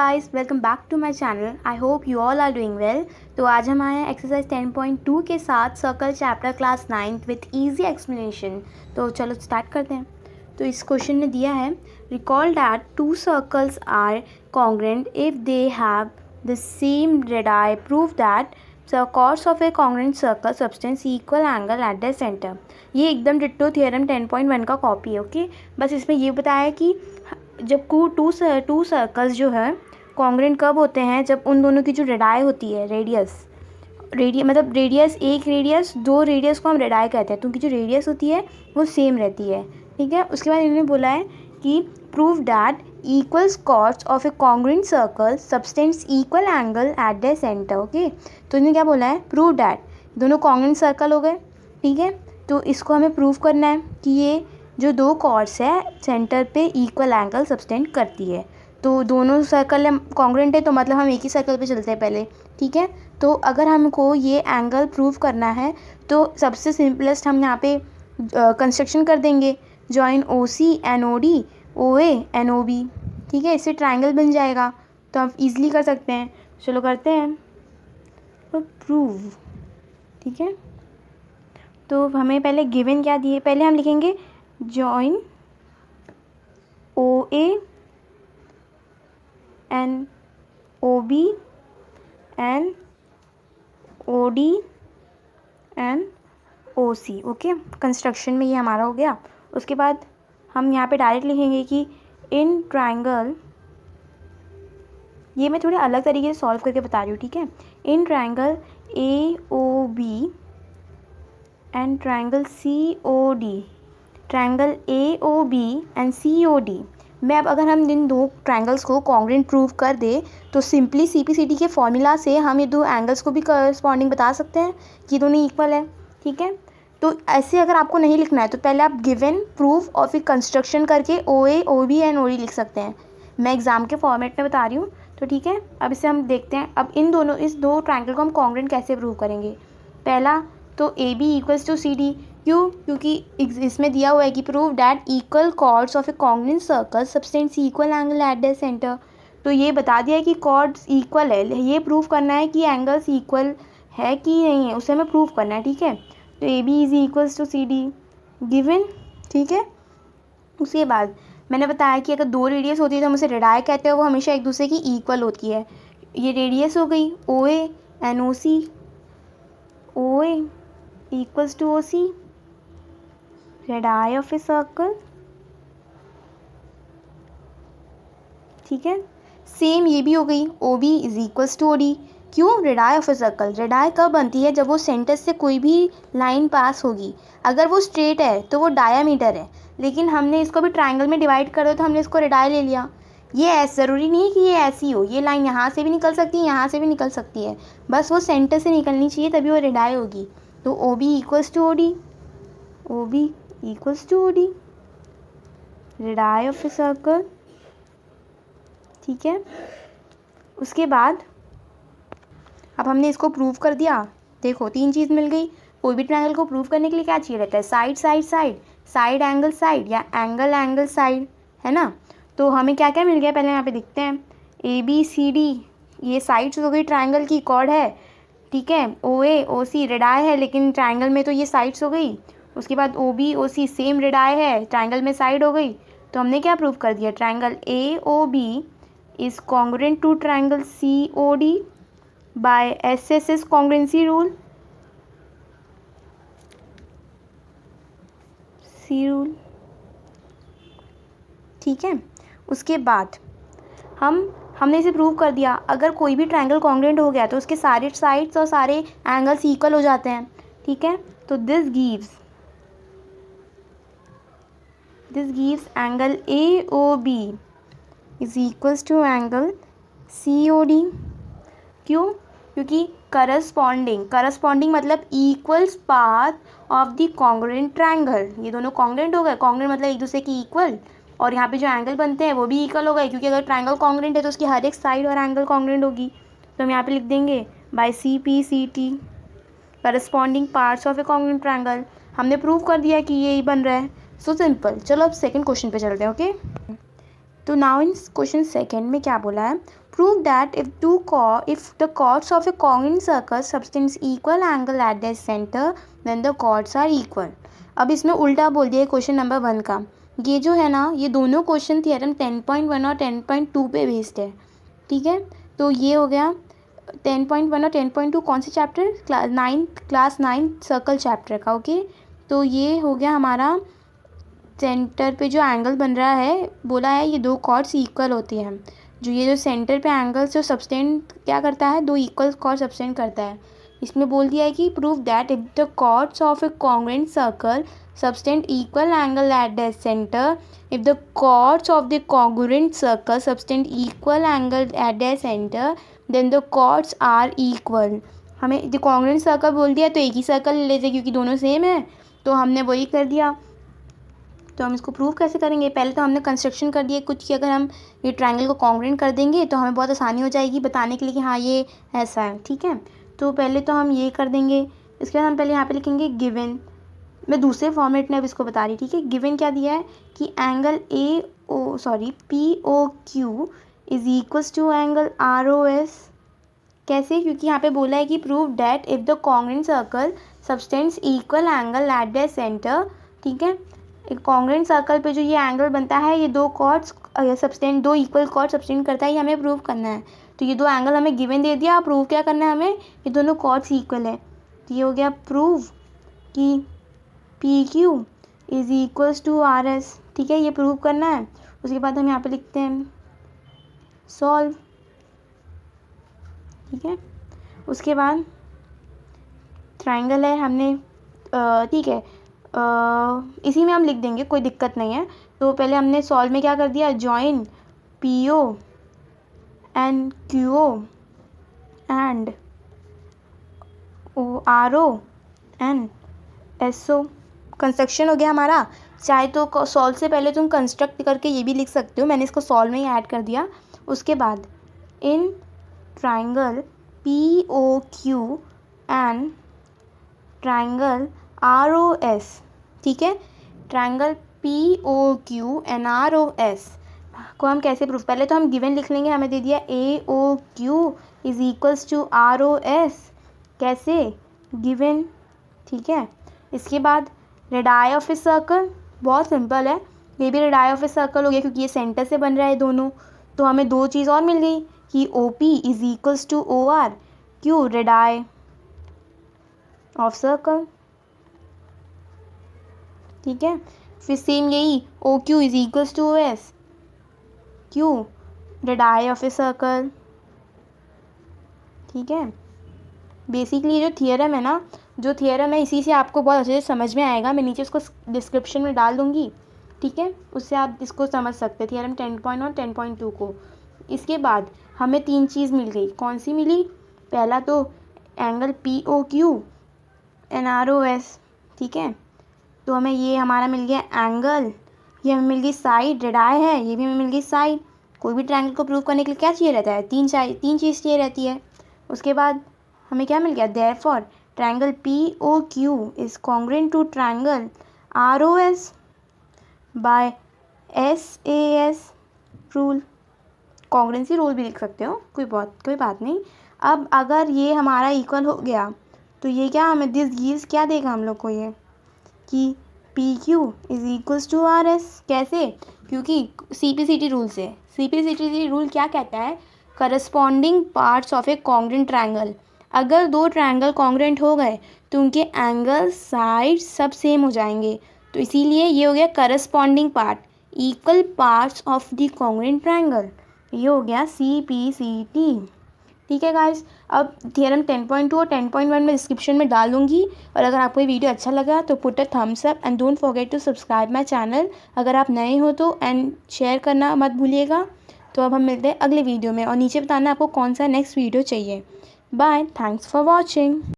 Guys, welcome back to my channel. I hope you all are doing well. तो आज हम आए हैं एक्सरसाइज 10.2 के साथ circle chapter class 9 with easy explanation. तो चलो स्टार्ट करते हैं। तो इस क्वेश्चन ने दिया है, recall that two circles are congruent if they have the same radii, prove that chords of a congruent circle subtend equal angle at the centre. ये एकदम डिट्टो थ्योरम 10.1 का कॉपी है। ओके, बस इसमें ये बताया है कि जब टू सर्कल्स जो है कॉन्ग्रेंट कब होते हैं, जब उन दोनों की जो रेडाई होती है, मतलब रेडियस दो रेडियस को हम रेडाई कहते हैं, तो उनकी जो रेडियस होती है वो सेम रहती है। ठीक है, उसके बाद इन्होंने बोला है कि prove that equals chords of a congruent circle subtend equal angle at the centre. Okay, तो इन्होंने क्या बोला है, प्रूव दैट दोनों कॉन्ग्रेंट सर्कल हो गए। ठीक है, तो इसको हमें प्रूव करना है कि ये जो दो कॉर्ड्स है सेंटर पे इक्वल एंगल सब्सटेंड करती है। तो दोनों सर्कल कॉन्ग्रेंट है, तो मतलब हम एक ही सर्कल पे चलते हैं पहले। ठीक है, तो अगर हमको ये एंगल प्रूव करना है तो सबसे सिंपलेस्ट हम यहाँ पे कंस्ट्रक्शन कर देंगे, join O C N O D, O A N O B. ठीक है, इससे ट्राइंगल बन जाएगा, तो हम इजीली कर सकते हैं। चलो करते हैं तो प्रूव। ठीक है, तो हमें पहले गिवन क्या दिए, पहले हम लिखेंगे join O A N O B N O D N O C. Okay, construction में ये हमारा हो गया। उसके बाद हम यहाँ पे डायरेक्ट लिखेंगे कि इन ट्राइंगल, ये मैं थोड़े अलग तरीके से सॉल्व करके बता रही हूँ। ठीक है, in triangle A O B and triangle C O D, triangle A O B and C O D में अब अगर हम इन दो ट्राइंगल्स को कॉन्ग्रेंट प्रूव कर दे तो सिंपली CPCD के फॉर्मूला से हम ये दो एंगल्स को भी करस्पॉन्डिंग बता सकते हैं कि दोनों इक्वल है। ठीक है, तो ऐसे अगर आपको नहीं लिखना है तो पहले आप गिवन, प्रूफ और फिर कंस्ट्रक्शन करके OA OB एंड OD लिख सकते हैं। मैं एग्जाम के फॉर्मेट में बता रही हूँ। तो ठीक है, अब इसे हम देखते हैं। अब इस दो ट्राइंगल को हम कॉन्ग्रेंट कैसे प्रूव करेंगे। पहला तो AB इक्वल्स टू CD, क्योंकि इसमें दिया हुआ है कि prove that equal chords of a congruent circle subtend equal angle at the centre. तो ये बता दिया है कि कॉर्ड्स इक्वल है, ये प्रूव करना है कि एंगल्स इक्वल है कि नहीं है, उसे हमें प्रूव करना है। ठीक है, तो AB is equals to CD given. ठीक है, उसके बाद मैंने बताया कि अगर दो रेडियस होती है तो हम उसे रेडाई कहते हैं, वो हमेशा एक दूसरे की इक्वल होती है। ये रेडियस हो गई OA and OC, OA equals to OC, radii of a circle। ठीक है, सेम ये भी हो गई OB is equals to OD। क्यों, radii of a circle. Radii कब बनती है, जब वो सेंटर से कोई भी लाइन पास होगी। अगर वो स्ट्रेट है तो वो डायामीटर है, लेकिन हमने इसको भी ट्राइंगल में डिवाइड कर दो तो हमने इसको रेडाई ले लिया। ये ज़रूरी नहीं है कि ये ऐसी हो, ये लाइन यहाँ से भी निकल सकती है, यहाँ से भी निकल सकती है, बस वो सेंटर से निकलनी चाहिए तभी वो रेडाई होगी। तो OB equals to OD, OB equals to OD, radii of a circle. ठीक है, उसके बाद अब हमने इसको प्रूव कर दिया। देखो तीन चीज़ मिल गई। कोई भी ट्रायंगल को प्रूव करने के लिए क्या चाहिए रहता है, side side side, side angle side या एंगल एंगल साइड, है ना। तो हमें क्या क्या मिल गया, पहले यहाँ पे दिखते हैं। ABCD ये साइड्स हो गई, ट्रायंगल की कॉर्ड है। ठीक है, OA OC रेडाई है, लेकिन ट्रायंगल में तो ये साइड्स हो गई। उसके बाद OB OC सेम रेडाई है, ट्रायंगल में साइड हो गई। तो हमने क्या प्रूव कर दिया, triangle AOB is congruent to triangle COD by SSS congruency rule, C rule. ठीक है, उसके बाद हमने इसे प्रूव कर दिया। अगर कोई भी ट्रायंगल कॉन्ग्रुएंट हो गया तो उसके सारे साइड्स और सारे एंगल्स इक्वल हो जाते हैं। ठीक है, तो this gives angle AOB is equals to angle COD। क्यों, क्योंकि करस्पॉन्डिंग मतलब equals parts of the congruent triangle. ये दोनों कॉन्ग्रुएंट हो गए, कॉन्ग्रुएंट मतलब एक दूसरे की इक्वल, और यहाँ पे जो एंगल बनते हैं वो भी इक्वल हो गए, क्योंकि अगर ट्रायंगल कॉन्ग्रुएंट है तो उसकी हर एक साइड और एंगल कॉन्ग्रुएंट होगी। तो हम यहाँ पे लिख देंगे by CPCT corresponding parts of a congruent triangle. हमने प्रूव कर दिया कि ये ही बन रहा है। So simple. चलो अब सेकंड क्वेश्चन पे चलते हैं। ओके, तो नाउ इन क्वेश्चन सेकंड में क्या बोला है, Prove that if the chords of a congruent circle subtends equal angle at their center, then the chords are equal. अब इसमें उल्टा बोल दिया क्वेश्चन नंबर 1 का। ये जो है ना, ये दोनों क्वेश्चन थियरम 10.1 और 10.2 पे बेस्ड है, ठीक है। तो ये हो गया 10.1 और 10.2 कौन से चैप्टर, क्लास 9 सर्कल चैप्टर का, ओके। तो ये हो गया हमारा सेंटर पे जो एंगल बन रहा है, बोला है ये दो कॉर्ड्स इक्वल होती हैं। जो ये जो सेंटर पे एंगल जो सबटेंड क्या करता है, दो इक्वल कॉर्ड सबटेंड करता है। इसमें बोल दिया है कि prove that if the chords of a congruent circle subtend equal angle at the centre, if the chords of the congruent circle subtend equal angle at the centre, then the chords are equal. हमें जो congruent circle बोल दिया तो एक ही circle ले लेते क्योंकि दोनों सेम है, तो हमने वही कर दिया। तो हम इसको प्रूव कैसे करेंगे, पहले तो हमने कंस्ट्रक्शन कर दिया कुछ कि अगर हम ये ट्रायंगल को कॉन्ग्रुएंट कर देंगे तो हमें बहुत आसानी हो जाएगी बताने के लिए कि हाँ ये ऐसा है, ठीक है। तो पहले तो हम ये कर देंगे। इसके बाद हम पहले यहाँ पे लिखेंगे गिवन। मैं दूसरे फॉर्मेट में अब इसको बता रही, ठीक है। गिवन क्या दिया है कि angle POQ is equals to angle ROS। कैसे, क्योंकि यहाँ पे बोला है कि prove that if the congruent circle subtends equal angle at the centre, ठीक है। एक कॉन्ग्रुएंट सर्कल पे जो ये एंगल बनता है, ये दो कॉर्ड्स सबटेंड, दो इक्वल कॉर्ड सबटेंड करता है, ये हमें प्रूव करना है। तो ये दो एंगल हमें गिवन दे दिया, प्रूव क्या करना है हमें, ये दोनों कॉर्ड्स इक्वल है। तो ये हो गया प्रूव कि PQ is equals to RS, ठीक है, ये प्रूव करना है। उसके बाद हम यहाँ पे लिखते हैं सॉल्व, ठीक है। उसके बाद ट्रायंगल है हमने, ठीक है, इसी में हम लिख देंगे, कोई दिक्कत नहीं है। तो पहले हमने सॉल्व में क्या कर दिया, join PO and QO and RO and SO। Construction हो गया हमारा। चाहे तो सॉल्व से पहले तुम कंस्ट्रक्ट करके ये भी लिख सकते हो, मैंने इसको सॉल्व में ही ऐड कर दिया। उसके बाद in triangle POQ and triangle ROS, ठीक है। ट्रायंगल POQ एंड ROS को हम कैसे प्रूफ, पहले तो हम गिवन लिख लेंगे, हमें दे दिया AOQ is equals to ROS, कैसे, गिवन, ठीक है। इसके बाद रेडाई ऑफ ए सर्कल, बहुत सिंपल है, ये भी रेडाई ऑफ ए सर्कल हो गया क्योंकि ये सेंटर से बन रहा है दोनों। तो हमें दो चीज़ और मिल गई कि OP is equals to OR, क्यों, रेडाई ऑफ सर्कल, ठीक है। फिर सेम यही OQ is equals to OS, क्यों, रेडाई ऑफ ए सर्कल, ठीक है। बेसिकली जो थियरम है ना, जो थियरम है इसी से आपको बहुत अच्छे से समझ में आएगा। मैं नीचे उसको डिस्क्रिप्शन में डाल दूँगी, ठीक है, उससे आप इसको समझ सकते हैं थियरम 10.1 और 10.2 को। इसके बाद हमें तीन चीज़ मिल गई, कौन सी मिली, पहला तो एंगल POQ एंड ROS, ठीक है। तो हमें ये हमारा मिल गया एंगल, ये हमें मिल गई साइड, रेडाई है, ये भी हमें मिल गई साइड। कोई भी ट्रायंगल को प्रूव करने के लिए क्या चाहिए रहता है, तीन चीज़ चाहिए रहती है। उसके बाद हमें क्या मिल गया, therefore triangle POQ is congruent to triangle ROS by SAS rule. Congruency rule भी लिख सकते हो, कोई बात नहीं। अब अगर ये हमारा इक्वल हो गया तो ये क्या हमें दिस गिव्स क्या देगा हम लोग को, ये कि PQ is equals to RS, कैसे, क्योंकि CPCT रूल से। CPCT रूल क्या कहता है, corresponding parts of a congruent triangle, अगर दो ट्रायंगल कॉन्ग्रुएंट हो गए तो उनके एंगल साइड सब सेम हो जाएंगे। तो इसीलिए ये हो गया corresponding part, equal parts of the congruent triangle, ये हो गया CPCT, ठीक है गाइस। अब थियरम 10.2 और 10.1 में डिस्क्रिप्शन में डाल दूँगी। और अगर आपको ये वीडियो अच्छा लगा तो put a thumbs up and don't forget to subscribe my channel अगर आप नए हो तो, एंड शेयर करना मत भूलिएगा। तो अब हम मिलते हैं अगले वीडियो में, और नीचे बताना आपको कौन सा नेक्स्ट वीडियो चाहिए। Bye, thanks for watching.